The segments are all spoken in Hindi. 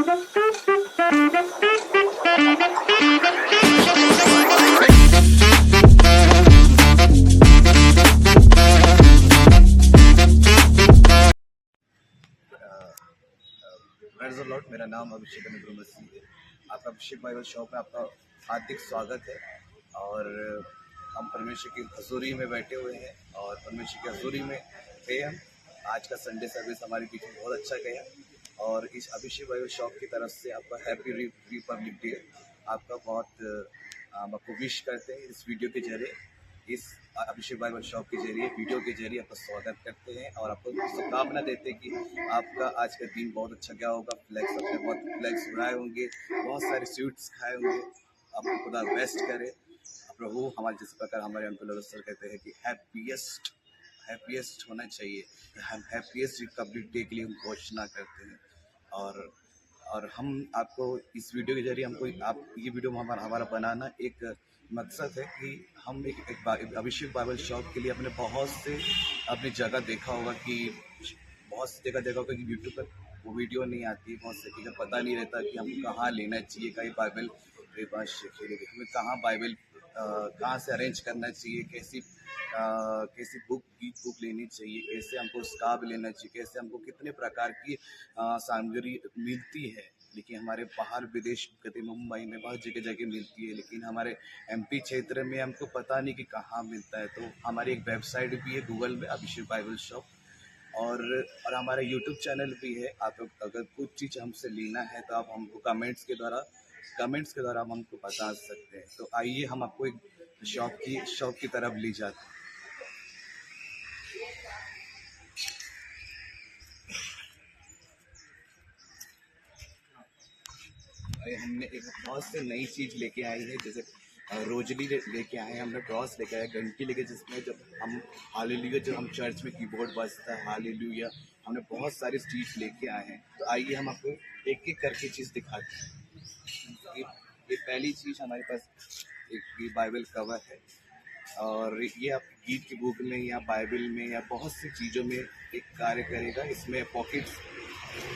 लॉट मेरा नाम अभिषेक अनुग्रह मसीह है। आपका अभिषेक बाइबल शॉप में आपका हार्दिक स्वागत है। और हम परमेश्वर की हजूरी में बैठे हुए हैं और परमेश्वर की हजूरी में थे हम। आज का संडे सर्विस हमारे बीच में बहुत अच्छा गया और इस अभिषेक बाइबल शॉप की तरफ से आपका हैप्पी रिपब्लिक डे आपका बहुत हम आपको विश करते हैं। इस वीडियो के जरिए, इस अभिषेक बाइबल शॉप के जरिए, वीडियो के जरिए आपका स्वागत करते हैं और आपको शुभकामना देते हैं कि आपका आज का दिन बहुत अच्छा गया होगा। फ्लैक्स अपने बहुत फ्लैक्स उड़ाए होंगे, बहुत सारे स्वीट्स खाए होंगे। आपको खुदा बेस्ट करे। प्रभु हमारे जिस प्रकार हमारे अंकल सर कहते हैं कि हैप्पीएस्ट होना चाहिए, हम हैप्पीएस्ट रिपब्लिक डे के लिए हम घोषणा करते हैं। और हम आपको इस वीडियो के जरिए हमको आप ये वीडियो हमारा बनाना एक मकसद है कि हम एक अभिषेक बाइबल शॉप के लिए अपने बहुत से अपनी जगह देखा होगा कि बहुत सी जगह देखा होगा कि यूट्यूब पर वो वीडियो नहीं आती, बहुत सी चीज़ें पता नहीं रहता कि हमको कहाँ लेना चाहिए, कहीं बाइबल हमें कहाँ बाइबल कहाँ से अरेंज करना चाहिए, कैसी बुक लेनी चाहिए, कैसे हमको स्कार्फ लेना चाहिए, कैसे हमको कितने प्रकार की सामग्री मिलती है। लेकिन हमारे बाहर विदेश कहते मुंबई में बहुत जगह जगह मिलती है, लेकिन हमारे एमपी क्षेत्र में हमको पता नहीं कि कहाँ मिलता है। तो हमारी एक वेबसाइट भी है गूगल में, अभिषेक बाइबल शॉप, और हमारा यूट्यूब चैनल भी है। आप अगर कुछ चीज़ हमसे लेना है तो आप हमको कमेंट्स के द्वारा हम हमको बता सकते हैं। तो आइए हम आपको एक शॉप की तरफ ले जाते हैं। हमने एक बहुत से नई चीज़ लेके आई है, जैसे रोजली लेके आए हैं, हमने क्रॉस लेके आए, घंटी लेके, जिसमें जब हम हालेलुया, जो हम चर्च में कीबोर्ड बजता है हालेलुया, हमने बहुत सारी चीज़ लेके आए हैं। तो आइए हम आपको एक एक करके चीज़ दिखाते हैं। ये पहली चीज़ हमारे पास एक बाइबल कवर है, और ये आप गीत की बुक में या बाइबल में या बहुत सी चीज़ों में एक कार्य करेगा। इसमें पॉकेट्स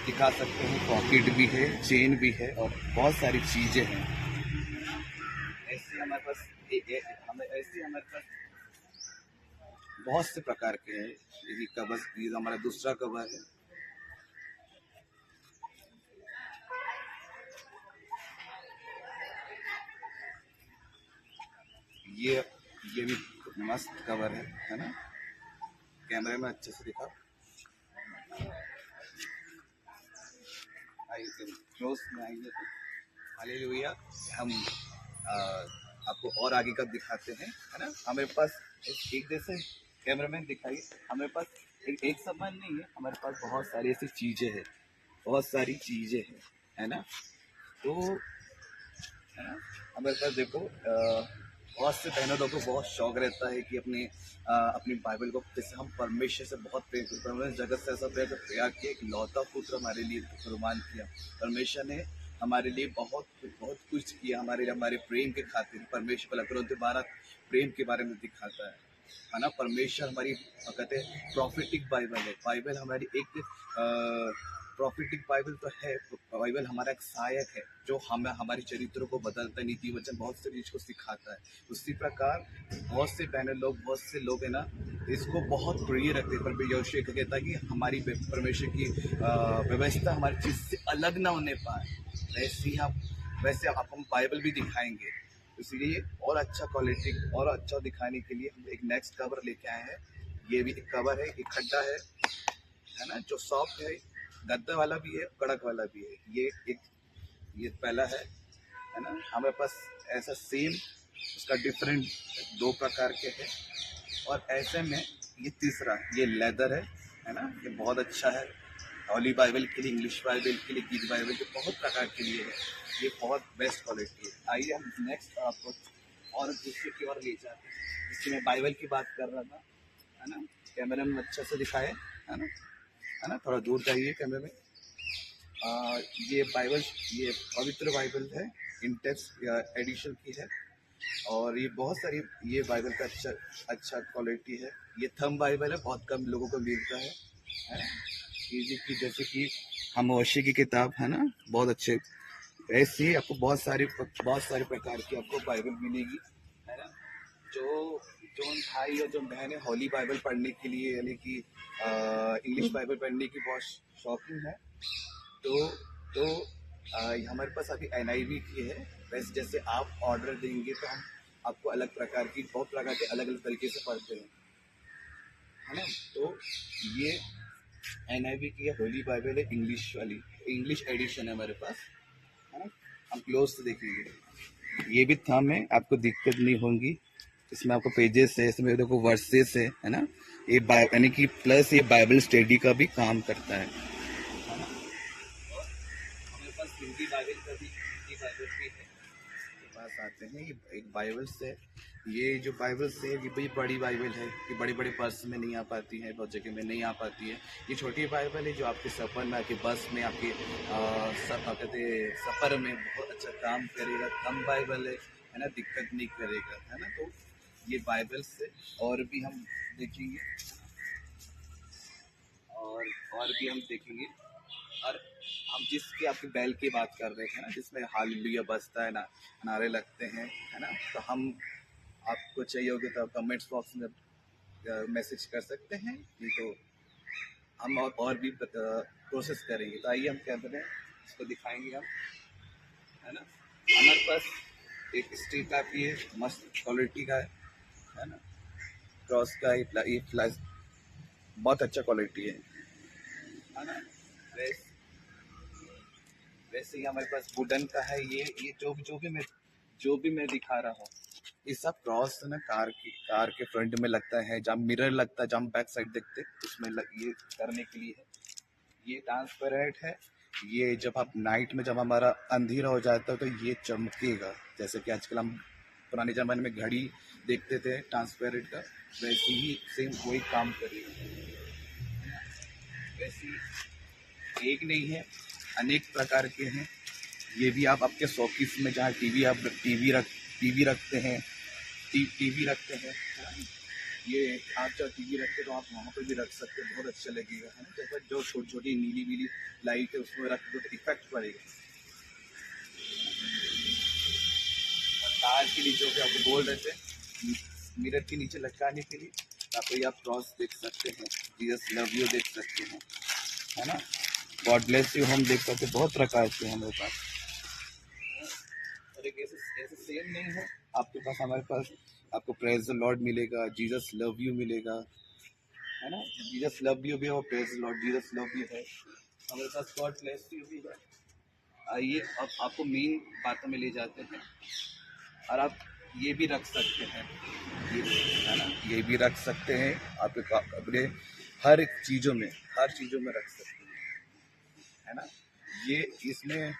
दिखा सकते हैं, पॉकेट भी है, चेन भी है और बहुत सारी चीज़ें हैं। ऐसे हमारे पास बहुत से प्रकार के हैं। ये कवर, ये हमारा दूसरा कवर है। ये भी मस्त कवर है ना? कैमरे में अच्छे से दिखा, क्लोज में आइए तो हालेलुया। हम आपको और आगे का दिखाते हैं, है ना? हमारे पास एक जैसे कैमरामैन दिखाइए, हमारे पास एक सामान नहीं है, हमारे पास बहुत सारी ऐसी चीज़ें हैं, बहुत सारी चीज़ें हैं, है ना? तो है ना, हमारे पास देखो बहुत से बहनों लोगों को बहुत शौक रहता है कि अपनी बाइबल को, जैसे हम परमेश्वर से बहुत प्रेम करते हैं, जगत से ऐसा प्यार किया कि लौता पुत्र हमारे लिए कुर्बान किया। परमेश्वर ने हमारे लिए बहुत बहुत कुछ किया, हमारे प्रेम के खातिर। परमेश्वर 12 प्रेम के बारे में दिखाता है ना? परमेश्वर हमारी कहते हैं प्रॉफिटिक बाइबल है। बाइबल हमारी एक प्रॉफिटिक बाइबल तो है, बाइबल हमारा एक सहायक है जो हमारे चरित्रों को बदलता है, नीति वचन बहुत से चीज़ को सिखाता है। उसी प्रकार बहुत से बहुत से लोग है ना, इसको बहुत प्रिय रखते हैं। पर यहोशू कहता है कि हमारी परमेश्वर की व्यवस्था हमारी चीज़ से अलग ना होने पाए, वैसे हम बाइबल भी दिखाएंगे। इसलिए और अच्छा क्वालिटी और अच्छा दिखाने के लिए हम एक नेक्स्ट कवर लेके आए हैं। ये भी एक कवर है, एक खड्डा है ना, जो सॉफ्ट है, गद्दा वाला भी है, कड़क वाला भी है। ये पहला है ना? हमारे पास ऐसा सेम उसका डिफरेंट 2 प्रकार के हैं। और ऐसे में ये तीसरा, ये लेदर है ना? ये बहुत अच्छा है, होली बाइबल के लिए, इंग्लिश बाइबल के लिए, गीत बाइबल के बहुत प्रकार के लिए है। ये बहुत बेस्ट क्वालिटी है। आइए हम नेक्स्ट आपको और दूसरे की ओर ले जाते हैं, जिससे मैं बाइबल की बात कर रहा था, है ना? कैमरे में अच्छे से दिखाए, है ना? थोड़ा दूर जाइए कैमरे में। ये पवित्र बाइबल है, इंटेक्स एडिशन की है, और ये बहुत सारी, ये बाइबल का अच्छा क्वालिटी है। ये थंब बाइबल है, बहुत कम लोगों को मिलता है। कि जैसे कि खामोशी की किताब है ना, बहुत अच्छे। ऐसे ही आपको बहुत सारे प्रकार की आपको बाइबल मिलेगी, है ना। जो जो भाई और जो बहन है होली बाइबल पढ़ने के लिए, यानी कि इंग्लिश बाइबल पढ़ने की बहुत शौकीन है, तो तो हमारे पास अभी NIV की है। वैसे जैसे आप ऑर्डर देंगे तो हम आपको अलग प्रकार की, बहुत प्रकार के अलग अलग तरीके से पढ़ते हैं, है ना। तो ये NIV की है, होली बाइबल है, इंग्लिश वाली, इंग्लिश एडिशन है हमारे पास, है ना। हम क्लोज से देखेंगे, ये भी थंब है, आपको दिक्कत नहीं होगी। इसमें आपको पेजेस है, इसमें देखो वर्सेस है ना। ये यानी कि प्लस ये बाइबल स्टडी का भी काम करता है ना। हमारे पास हिंदी बाइबल का भी, हिंदी बाइबल भी है। के पास आते हैं, ये एक बाइबल से, ये जो बाइबल से ये बड़ी बड़ी बाइबल है, ये बड़े बड़े पर्स में नहीं आ पाती है, बहुत जगह में नहीं आ पाती है। ये छोटी बाइबल है जो आपके सफ़र में, आपके बस में, आपके कहते सफ़र में बहुत अच्छा काम करेगा। कम बाइबल है ना, दिक्कत नहीं करेगा, है ना। तो ये बाइबल से और भी हम देखेंगे, और भी हम देखेंगे। और हम जिसके आपके बैल की बात कर रहे थे ना, जिसमें हालेलुया बजता है ना, नारे लगते हैं, है ना। तो हम, आपको चाहिए होगा तो आप कमेंट्स बॉक्स में मैसेज कर सकते हैं, नहीं तो हम और भी प्रोसेस करेंगे। तो आइए हम क्या करें, इसको दिखाएंगे हम, है ना। हमारे पास एक स्टील का भी है, मस्त क्वालिटी का है ना। क्रॉस का ये फ्लैश बहुत अच्छा क्वालिटी है ना। वैसे ही हमारे पास वुडन का है, ये जो भी मैं दिखा रहा हूँ, ये सब क्रॉस है ना, कार के फ्रंट में लगता है, जहाँ मिरर लगता है, जहाँ हम बैक साइड देखते उसमें ये करने के लिए है। ये ट्रांसपेरेंट है। ये जब आप नाइट में, जब हमारा अंधेरा हो जाता है तो ये चमकेगा, जैसे कि आजकल हम पुराने ज़माने में घड़ी देखते थे ट्रांसपेरेंट का, वैसे ही सेम वही काम करेगा। वैसे एक नहीं है, अनेक प्रकार के हैं। ये भी आप आपके शोकेस में, जहाँ टीवी रखते हैं, टीवी रखते हैं, ये आप जब टीवी रखते तो आप वहाँ पर भी रख सकते हैं, बहुत अच्छा लगेगा, है ना। जैसे जो छोटी छोटी नीली नीली लाइट है उसमें रख दो तो इफेक्ट पड़ेगा। और तार के नीचे जो आपको बोल रहे थे, मिरर के नीचे लटकाने के लिए, आप ये आप क्रॉस देख सकते हैं, जीसस लव यू देख सकते हैं, है ना। गॉड ब्लेस यू हम देख सकते हैं, बहुत प्रकार के हमारे पास। और एक ऐसे सेम नहीं है आपके पास, हमारे पास आपको प्रेज द लॉर्ड मिलेगा, जीसस लव यू मिलेगा, है ना। जीसस लव यू भी है और praise the Lord Jesus love you है। हमारे पास गॉड ब्लेस यू भी है। आइए अब आपको मेन बातों में ले जाते हैं, और आप ये भी रख सकते हैं, ये, है ना, ये भी रख सकते हैं आपके अपने हर चीज़ों में रख सकते हैं, है ना। ये इसमें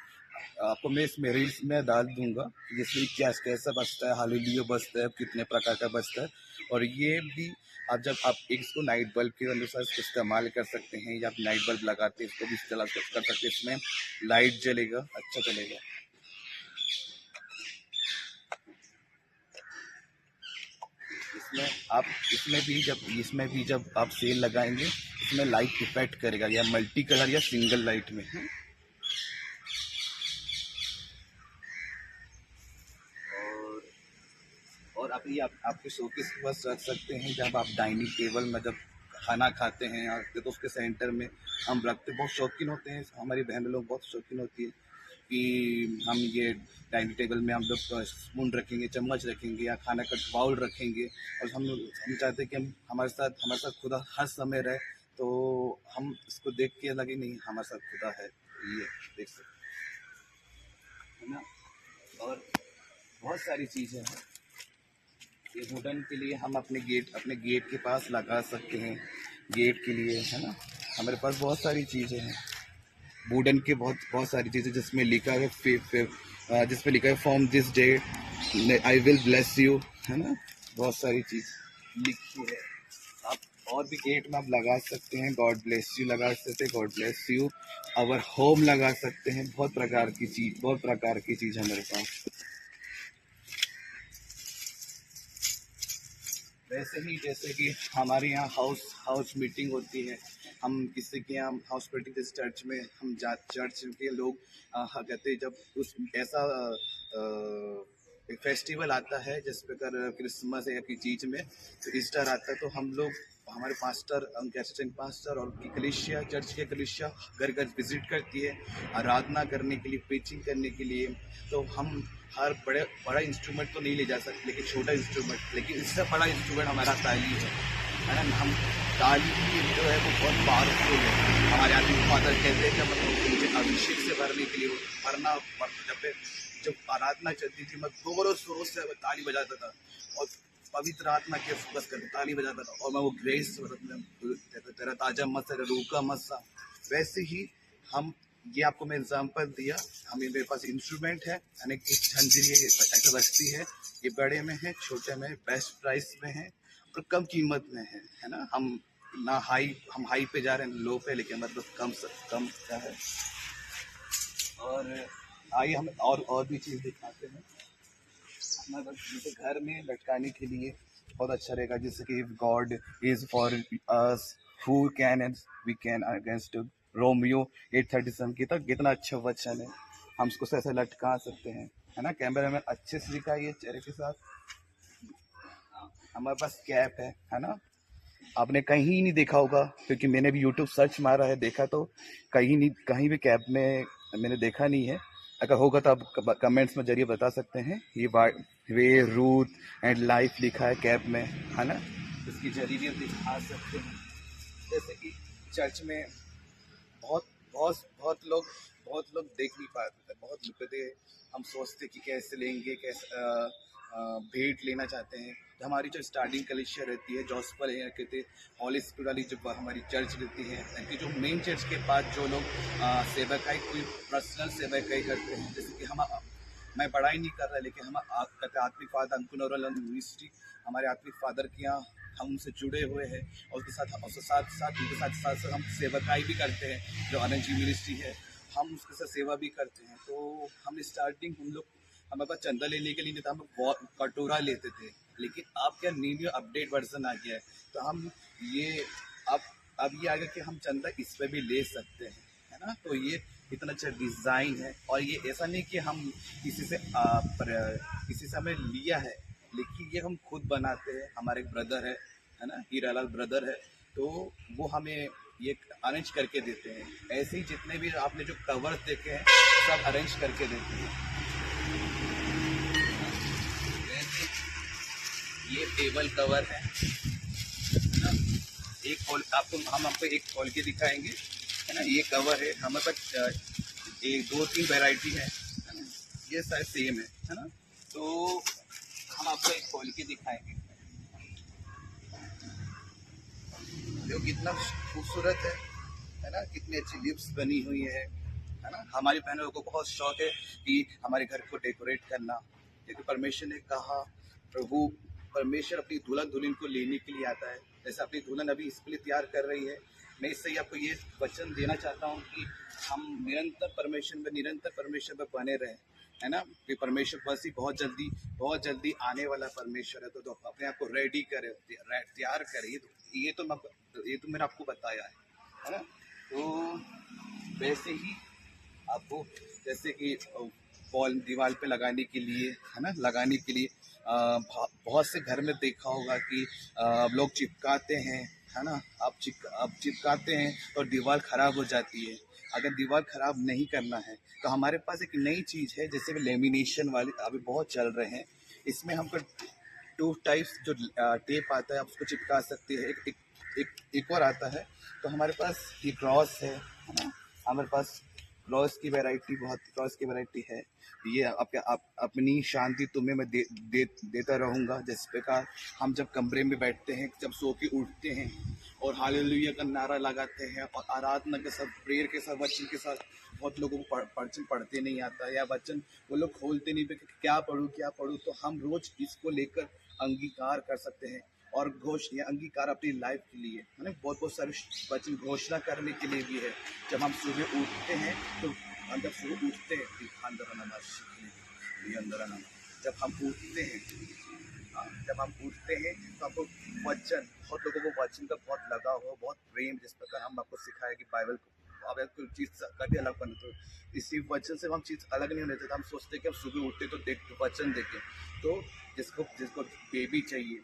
आपको मैं इसमें रील्स में डाल दूंगा, जिसमें क्या कैसा बजता है, हालेलुया बजता है, कितने प्रकार का बजता है। और ये भी आप जब आप इसको नाइट बल्ब के अनुसार इस्तेमाल कर सकते हैं, या आप नाइट बल्ब लगाते हैं इसको भी इस्तेमाल कर सकते हैं, इसमें लाइट जलेगा, अच्छा चलेगा। इसमें भी जब आप सेल लगाएंगे, इसमें लाइट इफेक्ट करेगा, या मल्टी कलर या सिंगल लाइट में। और आप ये आपके शोकेस के पास रख सकते हैं, जब आप डाइनिंग टेबल में जब खाना खाते हैं, तो उसके सेंटर में हम रखते, बहुत शौकीन होते हैं, हमारी बहन लोग बहुत शौकीन होती है कि हम ये डाइनिंग टेबल में हम लोग स्पून रखेंगे, चम्मच रखेंगे, या खाना का बाउल रखेंगे। और हम चाहते हैं कि हमारे साथ खुदा हर समय रहे, तो हम इसको देख के लगे नहीं हमारे साथ खुदा है, ये देख सकते हैं ना। और बहुत सारी चीज़ें हैं, ये वुडन के लिए हम अपने गेट के पास लगा सकते हैं, गेट के लिए, है ना। हमारे पास बहुत सारी चीज़ें हैं वुडन के, बहुत सारी चीज़ें, जिसमें लिखा है जिसमें लिखा है from this day I will bless you, है ना। बहुत सारी चीज़ लिखी है। आप और भी गेट में आप लगा सकते हैं, गॉड ब्लेस यू लगा सकते हैं, God bless you our home लगा सकते हैं, बहुत प्रकार की चीज़ हमारे पास। वैसे ही जैसे कि हमारे यहाँ हाउस मीटिंग होती है, हम किसी के यहाँ हाउस मीटिंग जैसे चर्च में हम चर्च के लोग कहते हैं, जब उस ऐसा एक फेस्टिवल आता है जिस प्रकार क्रिसमस या किसी चीज में तो ईस्टर आता है, तो हम लोग हमारे पास्टर असिस्टेंट पास्टर और की कलीसिया चर्च के कलीसिया घर घर विजिट करती है आराधना करने के लिए, प्रीचिंग करने के लिए। तो हम हर बड़ा इंस्ट्रूमेंट तो नहीं ले जा सकते, लेकिन छोटा इंस्ट्रूमेंट, लेकिन इससे बड़ा इंस्ट्रूमेंट हमारा ताली है ना। हम ताली की जो है वो बहुत पावरफुल है। हमारे आदमी फादर कहते हैं कि मतलब मुझे अभिषेक से भरने के लिए भरना, जब आराधना चलती थी मैं जोरों शोरों से ताली बजाता था और पवित्र आत्मा के फोकस कर ताली बजाता था, और मैं वो ग्रेस तेरा ताजा मत रूका मसा। वैसे ही हम ये आपको मैं एग्जाम्पल दिया, हमें मेरे पास इंस्ट्रूमेंट है, यानी कि झंझरी ऐसा बजती है, ये बड़े में है, छोटे में, बेस्ट प्राइस में है और कम कीमत में है ना। हम हाई पे जा रहे हैं, लो पे, लेकिन मतलब कम क्या है। और आइए हम और भी चीज़ दिखाते हैं। हमारे जैसे घर में लटकाने के लिए बहुत अच्छा रहेगा, जैसे कि God is for us who can and we can against Romans 8:37 की, तक कितना अच्छा वचन है, हम उसको ऐसे लटका सकते हैं, है ना। कैमरा में अच्छे से दिखाइए चेहरे के साथ। हमारे पास कैप है ना। आपने कहीं नहीं देखा होगा, क्योंकि मैंने भी यूट्यूब सर्च मारा है, देखा तो कहीं भी कैप में मैंने देखा नहीं है। अगर होगा तो आप कमेंट्स में जरिए बता सकते हैं। ये वे रूथ एंड लाइफ लिखा है कैप में, है ना। इसकी जरिए दिखा सकते हैं। जैसे कि चर्च में बहुत बहुत लोग देख नहीं पाते, बहुत लुकते। हम सोचते कि कैसे लेंगे, कैसे भेंट लेना चाहते हैं। तो हमारी जो स्टार्टिंग कलीसिया रहती है, जॉस्पल है कहते हॉली स्पिरिट वाली जो हमारी चर्च रहती है, कि जो मेन चर्च के पास जो लोग सेवकाई कोई पर्सनल सेवकाई करते हैं, जैसे कि हम मैं पढ़ाई नहीं कर रहा, लेकिन हम आत्मिक फादर अंकुर मिनिस्ट्री, हमारे आत्मिक फादर के यहाँ हम उनसे जुड़े हुए हैं, और उसके साथ उनके साथ हम सेवकाई भी करते हैं। जो RNG मिनिस्ट्री है, हम उसके साथ सेवा भी करते हैं। तो हम स्टार्टिंग हम लोग हमारे पास चंदा लेने के लिए नहीं था, हम कटोरा लेते थे, लेकिन अब क्या न्यू अपडेट वर्जन आ गया है, तो हम ये अब ये आ गया कि हम चंदा इस पर भी ले सकते हैं, है ना। तो ये इतना अच्छा डिज़ाइन है, और ये ऐसा नहीं कि हम किसी से हमें लिया है, लेकिन ये हम खुद बनाते हैं। हमारे एक ब्रदर है ना, हीरालाल ब्रदर है, तो वो हमें ये अरेंज करके देते हैं। ऐसे ही जितने भी आपने जो कवर्स देखे हैं सब अरेंज करके देते हैं। ये टेबल कवर है ना। हम आपको एक खोल के दिखाएंगे, है ना। ये कवर है हमारे पास, एक 2-3 वैरायटी है ना। ये शायद सेम है ना। तो हम आपको एक खोल के दिखाएंगे, जो कितना खूबसूरत है ना। कितनी अच्छी लिप्स बनी हुई है ना। हमारी बहनों को बहुत शौक है कि हमारे घर को डेकोरेट करना, क्योंकि परमेश्वर ने कहा, प्रभु परमेश्वर अपनी दुल्हन को लेने के लिए आता है। जैसे अपनी दुल्हन अभी इसके लिए तैयार कर रही है, मैं इससे ही आपको ये वचन देना चाहता हूँ कि हम निरंतर परमेश्वर में बने रहें, है ना। कि परमेश्वर बस ही बहुत जल्दी आने वाला परमेश्वर है। तो अपने आप को रेडी करें, तैयार करें। ये तो मैंने आपको बताया है ना। तो वैसे ही आपको जैसे कि वॉल दीवार पे लगाने के लिए, है ना, बहुत से घर में देखा होगा कि लोग चिपकाते हैं, है ना। आप चिपकाते हैं और दीवार खराब हो जाती है। अगर दीवार खराब नहीं करना है तो हमारे पास एक नई चीज़ है, जैसे लेमिनेशन वाली अभी बहुत चल रहे हैं। इसमें हमको 2 टाइप्स जो टेप आता है, आप उसको चिपका सकते हैं। एक और आता है। तो हमारे पास ये क्रॉस है ना। हमारे पास क्रॉस की वैरायटी है। ये अपनी शांति तुम्हें मैं देता रहूँगा। जिस प्रकार हम जब कमरे में बैठते हैं, जब सो के उठते हैं और हालेलुया का नारा लगाते हैं और आराधना के साथ, प्रेयर के साथ, वचन के साथ, बहुत लोगों को वचन पढ़ते नहीं आता, या वचन वो लोग खोलते नहीं पे क्या पढ़ूँ। तो हम रोज इसको लेकर अंगीकार कर सकते हैं, और अंगीकार अपनी लाइफ के लिए, है ना। बहुत सारे वचन घोषणा करने के लिए भी है। जब हम सुबह उठते हैं तो जब हम उठते हैं जब हम उठते हैं तो आपको वचन, बहुत लोगों को वचन का बहुत लगाव हो, बहुत प्रेम, जिस प्रकार हम आपको सिखाया कि बाइबल को आप कोई चीज़ कभी अलग बने, तो इसी वचन से हम चीज़ अलग नहीं होने देते। हम सोचते हैं कि हम सुबह उठते तो देख वचन देखें, तो जिसको जिसको बेबी चाहिए,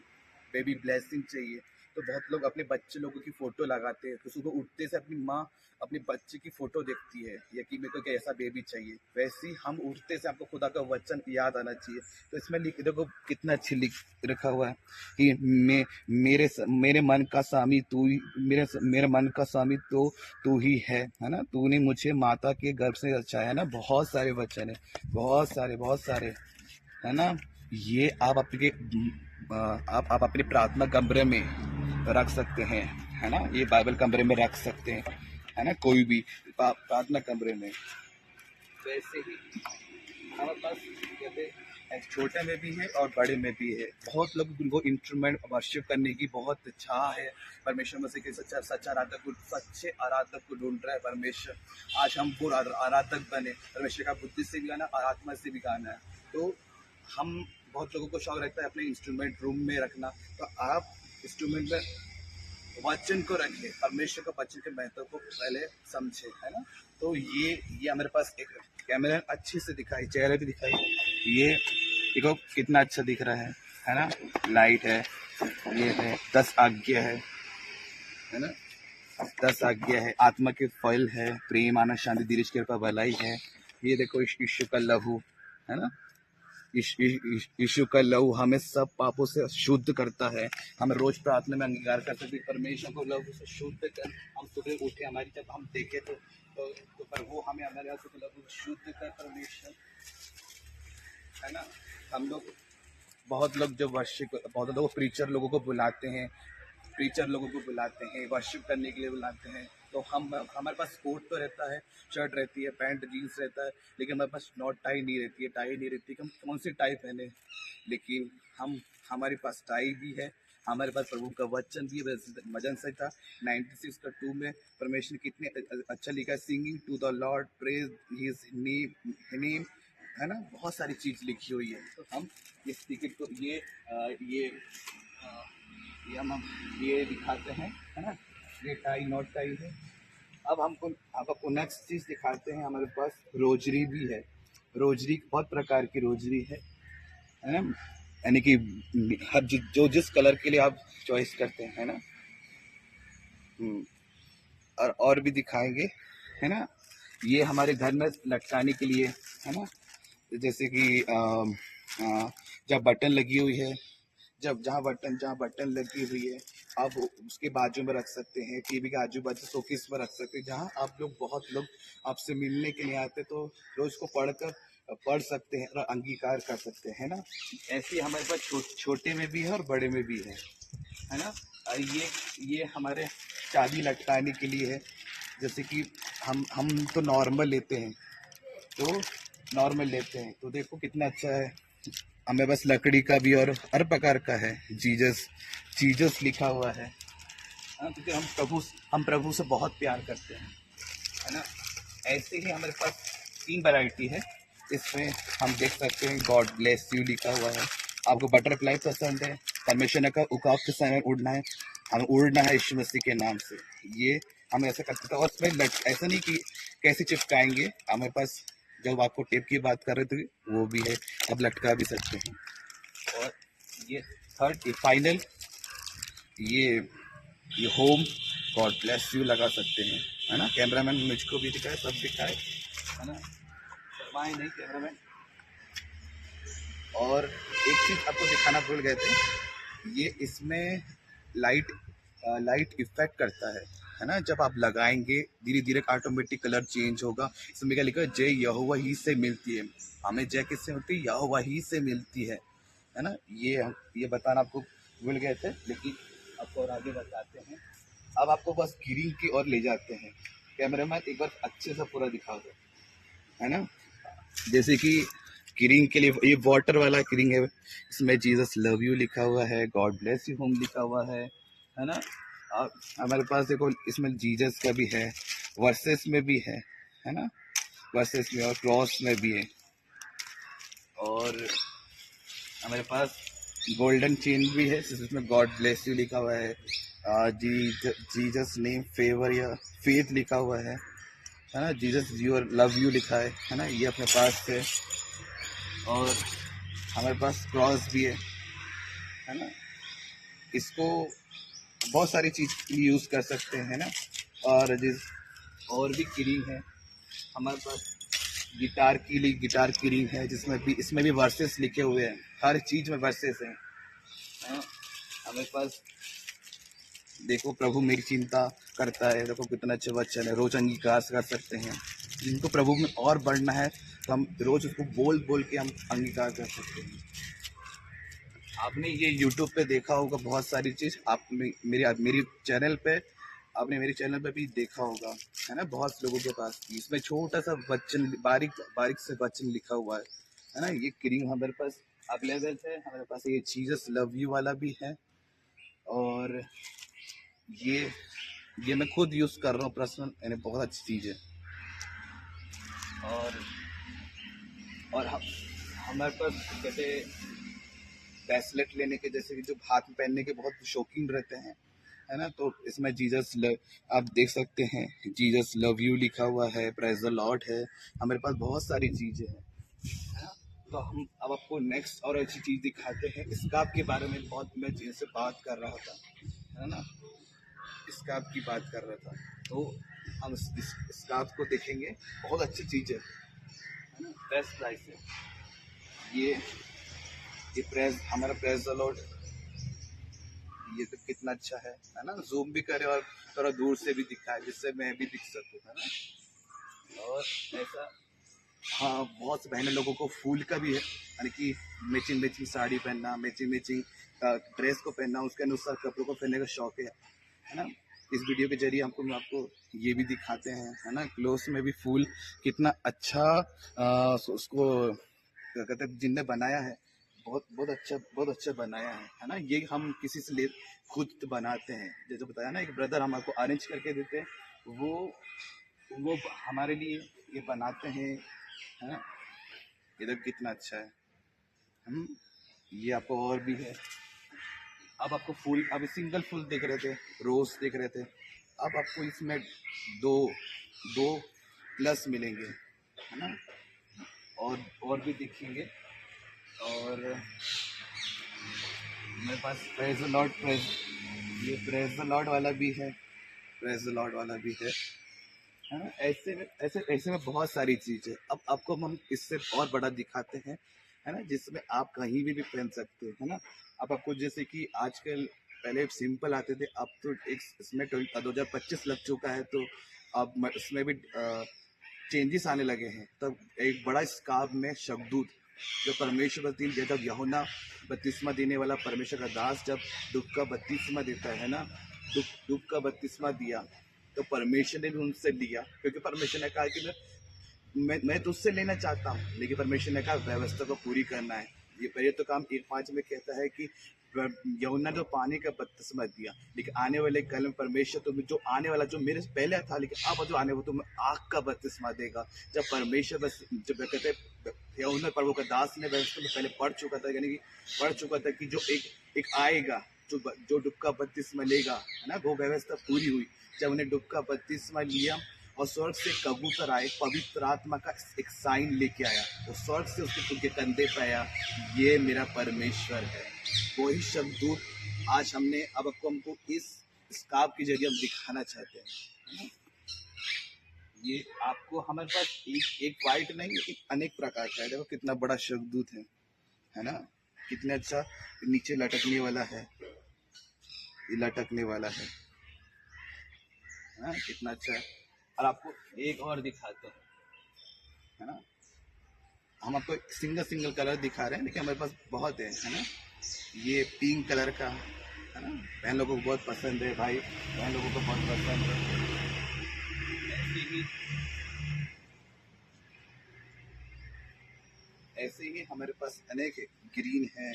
बेबी ब्लेसिंग चाहिए, तो बहुत लोग अपने बच्चे लोगों की फ़ोटो लगाते हैं, तो सुबह उठते से अपनी माँ अपने बच्चे की फ़ोटो देखती है, या कि मेरे को क्या ऐसा बेबी चाहिए। वैसे ही हम उठते से आपको खुदा का वचन याद आना चाहिए। तो इसमें लिख देखो कितना अच्छी लिख रखा हुआ है कि मेरे मन का स्वामी तू ही, मेरे मन का स्वामी तो तू ही है ना। तूने मुझे माता के गर्भ से रचाया है ना। बहुत सारे वचन है, बहुत सारे, है ना। ये आप अपने आप अपने प्रार्थना कमरे में रख सकते हैं, है ना। ये बाइबल कमरे में रख सकते हैं, है ना, कोई भी प्रार्थना कमरे में। वैसे ही हमारे पास कहते हैं छोटे में भी है और बड़े में भी है। बहुत लोग उनको इंस्ट्रूमेंट वर्शिप करने की बहुत इच्छा है। परमेश्वर मसीह के सच्चे आराधक को ढूंढ रहा है परमेश्वर। आज हम पूर्ण आराधक बने, परमेश्वर का बुद्धि से भी गाना और आत्मा से भी गाना है। तो हम बहुत लोगों को शौक रहता है अपने इंस्ट्रूमेंट रूम में रखना, तो आप इंस्ट्रूमेंट में वचन को रखें, परमेश्वर का वचन के महत्व को पहले समझे, है ना। तो ये हमारे पास एक कैमरा अच्छे से दिखाई, चेहरे भी दिखाई। ये देखो कितना अच्छा दिख रहा है ना। लाइट है, ये है 10 आज्ञा है ना। 10 आज्ञा है, आत्मा के फल है, प्रेम, आनंद, शांति, धीरज, कृपा, भलाई है। ये देखो यीशु का लहू, है ना। यीशु का लहू हमें सब पापों से शुद्ध करता है। हम रोज प्रार्थना में अंगीकार कर सकते हैं, परमेश्वर को लहू से शुद्ध कर। हम सुबह उठे, हमारी जब हम देखे तो प्रभु हमें हमारे लहू शुद्ध कर, परमेश्वर, है ना। हम लोग बहुत लोग जो वर्शिप, बहुत लोग प्रीचर लोगों को बुलाते हैं, वर्शिप करने के लिए बुलाते हैं। तो हमारे पास कोट तो रहता है, शर्ट रहती है, पैंट जीन्स रहता है, लेकिन हमारे पास टाई नहीं रहती कि हम कौन सी टाई पहने। लेकिन हमारे पास टाई भी है, हमारे पास प्रभु का वचन भी है। भजन संहिता 96:2 में परमेश्वर ने कितने अच्छा लिखा है, singing to the Lord, praise his name, है ना। बहुत सारी चीज़ लिखी हुई है। तो हम इस टिकट को हम ये दिखाते हैं, है ना। ये टाई नॉट टाई है। अब आपको नेक्स्ट चीज़ दिखाते हैं। हमारे पास रोजरी भी है। रोजरी बहुत प्रकार की रोजरी है ना। यानी कि हर जो जिस कलर के लिए आप चॉइस करते हैं, है ना। और भी दिखाएंगे, है ना। ये हमारे घर में लटकाने के लिए, है ना। जैसे कि जब बटन लगी हुई है, जहाँ बटन लगी हुई है, आप उसके बाजू में रख सकते हैं। टीवी के आजू बाजू शोकेस में रख सकते हैं, जहाँ आप लोग बहुत लोग आपसे मिलने के लिए आते, तो रोज को पढ़ सकते हैं और अंगीकार कर सकते हैं, ना। ऐसे हमारे पास छोटे में भी है और बड़े में भी है ना। ये हमारे चाबी लटकाने के लिए है। जैसे कि हम तो नॉर्मल लेते हैं, तो देखो कितना अच्छा है। हमें बस लकड़ी का भी और हर प्रकार का है। जीजस लिखा हुआ है, क्योंकि हम प्रभु से बहुत प्यार करते हैं, है ना। ऐसे ही हमारे पास 3 वैरायटी है। इसमें हम देख सकते हैं गॉड ब्लेस यू लिखा हुआ है। आपको बटरफ्लाई पसंद है, परमेश्वर ने कहा उकाब के समय उड़ना है, हमें उड़ना है यीशु मसीह के नाम से। ये हम ऐसा करते थे। और इसमें ऐसा नहीं कि कैसे चिपकाएंगे, हमारे पास जब आपको टेप की बात कर रहे थे वो भी है, अब लटका भी सकते हैं। और ये थर्ड फाइनल, ये होम गॉड ब्लेस यू लगा सकते हैं, है ना। कैमरामैन मुझको भी दिखाए, सब दिखाए, है ना, शर्माए नहीं कैमरामैन। और एक चीज़ आपको दिखाना भूल गए थे, ये इसमें लाइट इफेक्ट करता है ना। जब आप लगाएंगे धीरे धीरे ऑटोमेटिक कलर चेंज होगा। इसमें क्या लिखा है, जय यहोवा ही से मिलती है। हमें जय किससे मिलती है, यहोवा ही से मिलती है ना। ये बताना आपको भूल गए थे, लेकिन आपको और आगे बताते हैं। अब आपको बस ग्रीन की ओर ले जाते हैं। कैमरामैन एक बार अच्छे से पूरा दिखा दो, है ना। जैसे कि ग्रीन के लिए ये वाटर वाला ग्रीन है, इसमें जीसस लव यू लिखा हुआ है, गॉड ब्लेस यू होम लिखा हुआ है ना। और हमारे पास देखो इसमें जीसस का भी है, वर्सेस में भी है ना, वर्सेस में और क्रॉस में भी है। और हमारे पास गोल्डन चेन भी है जिसमें गॉड ब्लेस यू लिखा हुआ है, जीसस नेम फेवर या फेथ लिखा हुआ है ना, जीसस यूर लव यू लिखा है ना, ये अपने पास है। और हमारे पास क्रॉस भी है ना, इसको बहुत सारी चीज़ यूज़ कर सकते हैं ना। और और भी कीरिंग है हमारे पास, गिटार की रिंग है जिसमें भी, इसमें भी वर्सेस लिखे हुए हैं, हर चीज में वर्सेस हैं। हमारे पास देखो, प्रभु मेरी चिंता करता है, देखो कितना अच्छा वचन है, रोज अंगीकार कर सकते हैं। जिनको प्रभु में और बढ़ना है तो हम रोज उसको बोल बोल के हम अंगीकार कर सकते हैं। आपने ये यूट्यूब पे देखा होगा बहुत सारी चीज, आप मेरी चैनल पे, आपने मेरे चैनल पे भी देखा होगा है ना, बहुत लोगों के पास इसमें छोटा सा वचन, बारीक बारीक से वचन लिखा हुआ है ना। ये क्रीम हमारे पास अवेलेबल है, हमारे पास ये जीसस लव यू वाला भी है। और ये मैं खुद यूज कर रहा हूँ पर्सनल, यानी बहुत अच्छी चीज है। और हमारे पास जैसे ब्रेसलेट लेने के, जैसे कि जो हाथ में पहनने के बहुत शौकीन रहते हैं है ना, तो इसमें आप देख सकते हैं जीसस लव यू लिखा हुआ है, प्रेज द लॉर्ड है, हमारे पास बहुत सारी चीजें हैं है ना। तो हम अब आपको नेक्स्ट और अच्छी चीज दिखाते हैं। स्कार्फ के बारे में बहुत मैं जिनसे बात कर रहा था है ना, स्कार्फ की बात कर रहा था, तो हम इस स्कार्फ को देखेंगे, बहुत अच्छी चीज है ना, बेस्ट प्राइस है। ये प्रेस, हमारा प्रेस द लॉर्ड, ये तो कितना अच्छा है ना, जूम भी करे और थोड़ा दूर से भी दिखाए जिससे मैं भी दिख सकूँ है ना। और ऐसा, हाँ, बहुत से बहने लोगों को फूल का भी है, यानी कि मैचिंग मैचिंग साड़ी पहनना, मैचिंग मैचिंग ड्रेस को पहनना, उसके अनुसार कपड़ों को पहनने का शौक है ना। इस वीडियो के जरिए आपको ये भी दिखाते हैं है ना, क्लोथ्स में भी फूल कितना अच्छा उसको क्या कहते हैं, जिनने बनाया है, बहुत अच्छा बनाया है ना। ये हम किसी से ले खुद बनाते हैं, जैसे बताया ना, एक ब्रदर हमको अरेंज करके देते हैं, वो हमारे लिए ये बनाते हैं है ना। इधर कितना अच्छा है। ये आपको और भी है। अब आपको फूल, अभी सिंगल फूल देख रहे थे, रोज देख रहे थे, अब आपको इसमें दो दो प्लस मिलेंगे है ना, और भी दिखेंगे। और मेरे पास प्रेज द लॉर्ड, ये प्रेज द लॉर्ड वाला भी है, प्रेज द लॉर्ड वाला भी है ना। ऐसे में बहुत सारी चीज है। अब आपको हम इससे और बड़ा दिखाते हैं है ना, जिसमें आप कहीं भी पहन सकते हैं है ना। अब आपको जैसे कि आजकल, पहले सिंपल आते थे, अब तो एक इसमें 2025 लग चुका है, तो अब इसमें भी चेंजेस आने लगे हैं। तब एक बड़ा स्कार्फ में शब्दूत, जो परमेश्वर जब यूहन्ना बपतिस्मा देने वाला परमेश्वर का दास जब दुख का बपतिस्मा देता है ना, दुख का बपतिस्मा दिया, तो परमेश्वर ने भी उनसे लिया, क्योंकि परमेश्वर ने कहा कि मैं तुझसे लेना चाहता हूँ, लेकिन परमेश्वर ने कहा व्यवस्था को पूरी करना है। ये पहले तो काम 1:5 में कहता है कि यूहन्ना जो पानी का बपतिस्मा दिया, लेकिन आने वाले कल में परमेश्वर तुम्हें, जो आने वाला, जो मेरे पहले था लेकिन अब जो आने, वो तुम्हें आग का बपतिस्मा देगा। जब परमेश्वर बस, जब कहते यूहन्ना प्रभु का दास ने व्यवस्था में पहले पढ़ चुका था, यानी कि पढ़ चुका था कि जो एक आएगा, जो डुब का बपतिस्मा लेगा है ना, वो व्यवस्था पूरी हुई। जब उन्हें डुब का बपतिस्मा लिया और स्वर्ग से कबूतर आए, पवित्र आत्मा का एक साइन लेके आया, वो स्वर्ग से उसके कंधे पे आया, ये मेरा परमेश्वर है। वही शब्दूत आज हमको इस स्कार्फ के जरिए हम दिखाना चाहते हैं। ये आपको हमारे पास एक वाइट नहीं, एक अनेक प्रकार का है। देखो कितना बड़ा शब्दूत है ना, कितना अच्छा, नीचे लटकने वाला है, ये लटकने वाला है ना, कितना अच्छा है। और आपको एक और दिखाते हैं है ना, हम आपको सिंगल कलर दिखा रहे हैं, लेकिन हमारे पास बहुत है ना। ये पिंक कलर का है ना, बहन लोगों को बहुत पसंद है, भाई बहन लोगों को बहुत पसंद है। ऐसे ही हमारे पास अनेक है, ग्रीन है,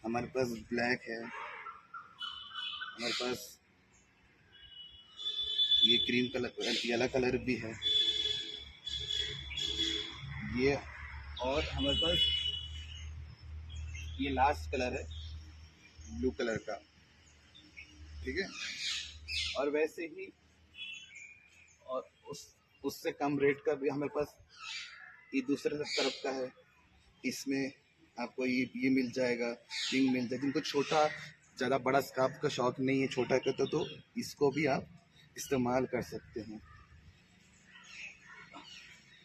हमारे पास ब्लैक है, हमारे पास ये क्रीम कलर, येलो कलर भी है ये। और हमारे पास ये लास्ट कलर है ब्लू कलर का, ठीक है। और वैसे ही और उससे कम रेट का भी हमारे पास ये दूसरे तरफ का है। इसमें आपको ये मिल जाएगा, रिंग मिल जाएगा। जिनको छोटा ज़्यादा बड़ा स्कार्फ का शौक नहीं है, छोटा का तो इसको भी आप इस्तेमाल कर सकते हैं।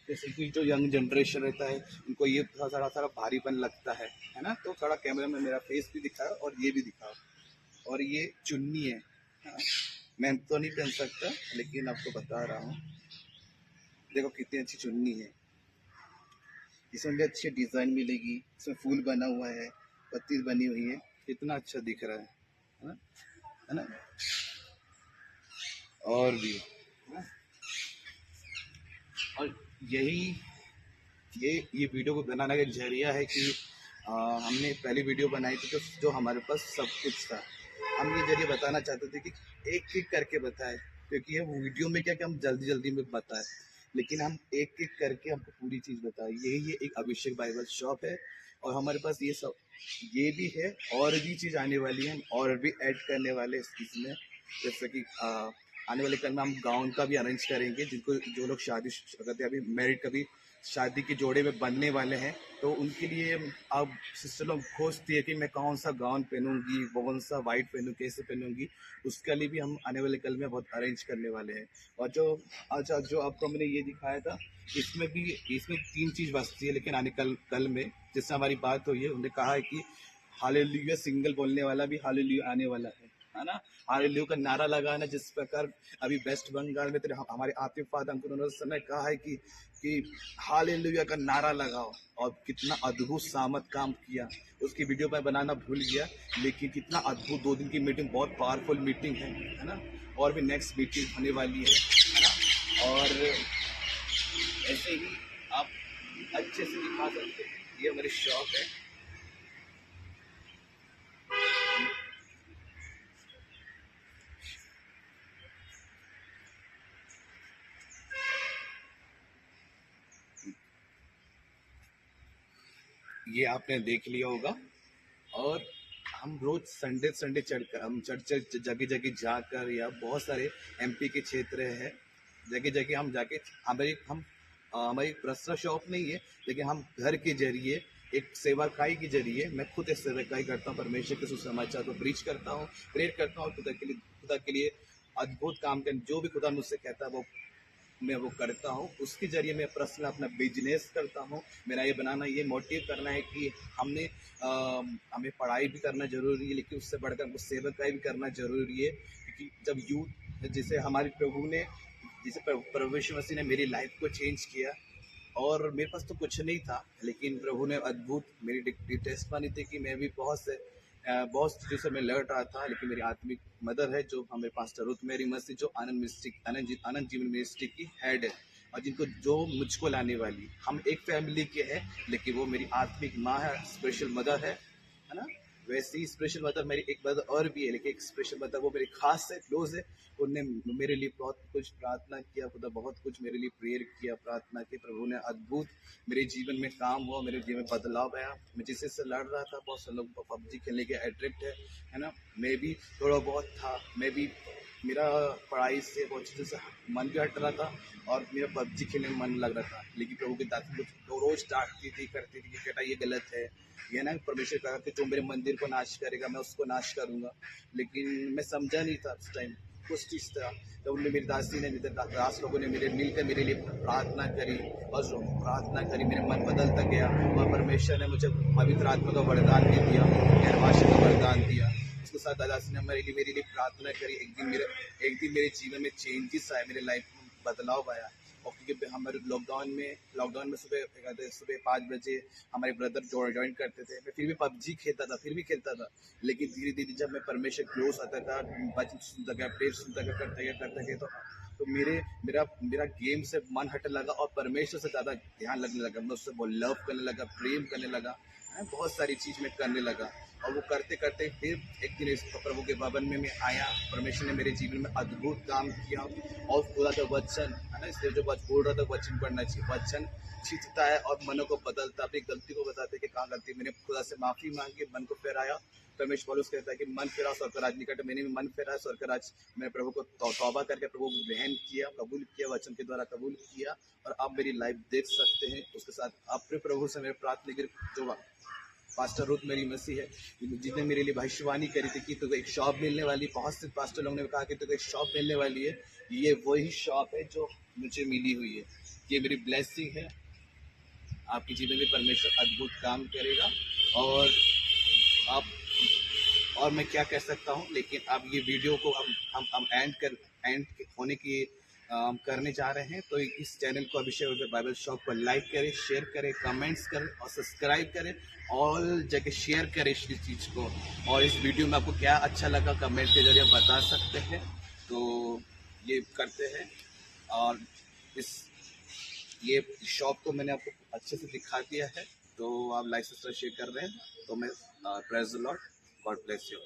जैसे कि जो यंग जनरेशन रहता है उनको ये थोड़ा सारा भारीपन लगता है ना, तो थोड़ा कैमरे में मेरा फेस भी दिखा और ये भी दिखा। और ये चुन्नी है, हाँ, मैं तो नहीं पहन सकता लेकिन आपको बता रहा हूँ। देखो कितनी अच्छी चुन्नी है, इसमें भी अच्छी डिज़ाइन मिलेगी। इसमें फूल बना हुआ है, पत्ती बनी हुई है, कितना अच्छा दिख रहा है ना। और भी है ना? और ये वीडियो को बनाने का एक जरिया है कि हमने पहली वीडियो बनाई थी तो जो हमारे पास सब कुछ था, हम ये जरिए बताना चाहते थे कि एक एक करके बताएं, क्योंकि ये वीडियो में क्या कि हम जल्दी जल्दी में बताएं, लेकिन हम एक एक करके हमको पूरी चीज़ बताएं। यही ये एक अभिषेक बाइबल शॉप है और हमारे पास ये सब ये भी है और भी चीज़ आने वाली है, और भी ऐड करने वाले इसमें। जैसे कि आने वाले कल में हम गाउन का भी अरेंज करेंगे, जिनको जो लोग शादी करते हैं, अभी मैरिड कभी शादी के जोड़े में बनने वाले हैं, तो उनके लिए अब सिस्टर लोग खोजती है कि मैं कौन सा गाउन पहनूंगी, कौन सा वाइट पहनूँ, कैसे पहनूंगी। उसके लिए भी हम आने वाले कल में बहुत अरेंज करने वाले हैं। और जो अच्छा जो आपको मैंने ये दिखाया था, इसमें 3 चीज़ बचती है, लेकिन आने कल में जिससे हमारी बात हुई है, उन्होंने कहा है कि हालेलुया सिंगल बोलने वाला भी हालेलुया आने वाला है ना। हालेलुया का नारा लगाना, जिस प्रकार अभी वेस्ट बंगाल में तो हमारे आतिफ फाद अंकुर ने कहा है कि हालेलुया का नारा लगाओ, और कितना अद्भुत सामत काम किया। उसकी वीडियो मैं बनाना भूल गया, लेकिन कितना अद्भुत 2 दिन की मीटिंग, बहुत पावरफुल मीटिंग है ना। और भी नेक्स्ट मीटिंग होने वाली है ना। और ऐसे ही आप अच्छे से दिखा सकते हैं, ये हमारी शॉप है। ये आपने देख लिया होगा। और हम रोज संडे चढ़कर हम चर्च जगह जगह जाकर, या बहुत सारे एमपी के क्षेत्र है, जगह जगह हम जाके हमारी पर्सनल शॉप नहीं है, लेकिन हम घर के जरिए एक सेवाकाई के जरिए मैं खुद एक सेवाकाई करता हूँ, परमेश्वर के सुसमाचार को प्रीच करता हूँ, प्रेयर करता हूँ, खुदा के लिए अद्भुत काम करने, जो भी खुदा मुझसे कहता है वो मैं वो करता हूँ। उसके जरिए मैं पर्सनल अपना बिजनेस करता हूँ। मेरा ये बनाना, ये मोटिव करना है कि हमें पढ़ाई भी करना जरूरी है, लेकिन उससे बढ़कर हमको सेवकाई भी करना जरूरी है। क्योंकि जब यूथ, जैसे हमारे प्रभु ने, जैसे प्रभु यीशु मसीह ने मेरी लाइफ को चेंज किया, और मेरे पास तो कुछ नहीं था, लेकिन प्रभु ने अद्भुत, मेरी टेस्टमनी थी कि मैं भी बहुत चीज़ों से मैं लड़ रहा था, लेकिन मेरी आत्मिक मदर है जो हमें पास्टर रुथ मेरी मसीह, जो आनंद जीवन मिनिस्ट्री की हेड है, और जो मुझको लाने वाली, हम एक फैमिली के हैं, लेकिन वो मेरी आत्मिक माँ है, स्पेशल मदर है ना। वैसे ही स्पेशल मदर मेरी एक मदर और भी है, लेकिन एक स्पेशल मदर वो मेरी खास है, क्लोज है। उनने मेरे लिए बहुत कुछ प्रार्थना किया, खुदा बहुत कुछ मेरे लिए प्रेयर किया, प्रार्थना की। प्रभु ने अद्भुत मेरे जीवन में काम हुआ, मेरे जीवन में बदलाव आया। मैं जिससे लड़ रहा था, बहुत से लोग पबजी खेलने के एट्रैक्ट है ना, मैं भी थोड़ा बहुत था, मैं भी, मेरा पढ़ाई से बहुत चीज़ों से मन भी हट रहा था, और मेरा पबजी खेलने में मन लग रहा था, लेकिन प्रभु की दात मुझे रोज डांटती थी, करती थी कि बेटा ये गलत है, ये ना। परमेश्वर कहा कि जो मेरे मंदिर को नाश करेगा मैं उसको नाश करूंगा, लेकिन मैं समझा नहीं था उस टाइम कुछ चीज़ था। तो उन्होंने, मेरी दासी ने, दास लोगों ने मिलकर मेरे लिए प्रार्थना करी, और जो प्रार्थना करी मेरा मन बदलता गया, और परमेश्वर ने मुझे पवित्र आत्मा का वरदान भी दिया, गैर भाषा का वरदान दिया। उसके साथ दादासी ने मेरे लिए प्रार्थना करी। एक दिन मेरे जीवन में चेंजेस आए, मेरे लाइफ में बदलाव आया। और क्योंकि हमारे लॉकडाउन में सुबह 5 बजे हमारे ब्रदर ज्वाइन करते थे, मैं फिर भी पबजी खेलता था, लेकिन धीरे धीरे जब मैं परमेश्वर क्लोज आता था, वचन सुनता गया, प्रेयर सुनता गया, करता गया, तो मेरा गेम से मन हटने लगा, और परमेश्वर से ज़्यादा ध्यान लगने लगा। मैं उससे बहुत लव करने लगा, प्रेम करने लगा, बहुत सारी चीज़ मैं करने लगा। और वो करते करते फिर एक दिन इस प्रभु के भवन में मैं आया। परमेश्वर ने मेरे जीवन में अद्भुत काम किया। और खुदा का वचन है ना, इसलिए जो बोल रहा था वचन पढ़ना चाहिए। वचन खींचता है और मनों को बदलता, अपनी गलती को बताते हैं कि कहाँ गलती। मैंने खुदा से माफ़ी मांगी, मन को फेराया। परमेश्वर पौलुस कहता है कि मन फेरा स्वर्ग का राज निकट है। मैंने भी मन फेरा स्वर्ग का राज। मैं प्रभु को तौबा करके प्रभु को ग्रहण किया, कबूल किया, वचन के द्वारा कबूल किया। और आप मेरी लाइफ देख सकते हैं। उसके साथ अपने प्रभु से मेरे प्रार्थना की जो पास्टर रुथ मेरी मसीह है, जिसने मेरे लिए भविष्यवाणी करी थी कि तुझे एक शॉप मिलने वाली। बहुत से पास्टर लोगों ने कहा कि तुझे एक शॉप मिलने वाली है। ये वही शॉप है जो मुझे मिली हुई है। ये मेरी ब्लेसिंग है। आपके जीवन में परमेश्वर अद्भुत काम करेगा। और आप, और मैं क्या कह सकता हूँ, लेकिन अब ये वीडियो को हम एंड होने की हम करने जा रहे हैं। तो इस चैनल को अभिषेक बाइबल शॉप को लाइक करें, शेयर करें, कमेंट्स करें और सब्सक्राइब करें। ऑल जगह शेयर करें इस चीज़ को। और इस वीडियो में आपको क्या अच्छा लगा कमेंट के जरिए बता सकते हैं। तो ये करते हैं। और ये शॉप को मैंने आपको अच्छे से दिखा दिया है। तो आप लाइक सब्सक्राइब शेयर कर रहे हैं। तो मैं praise the Lord, God bless you.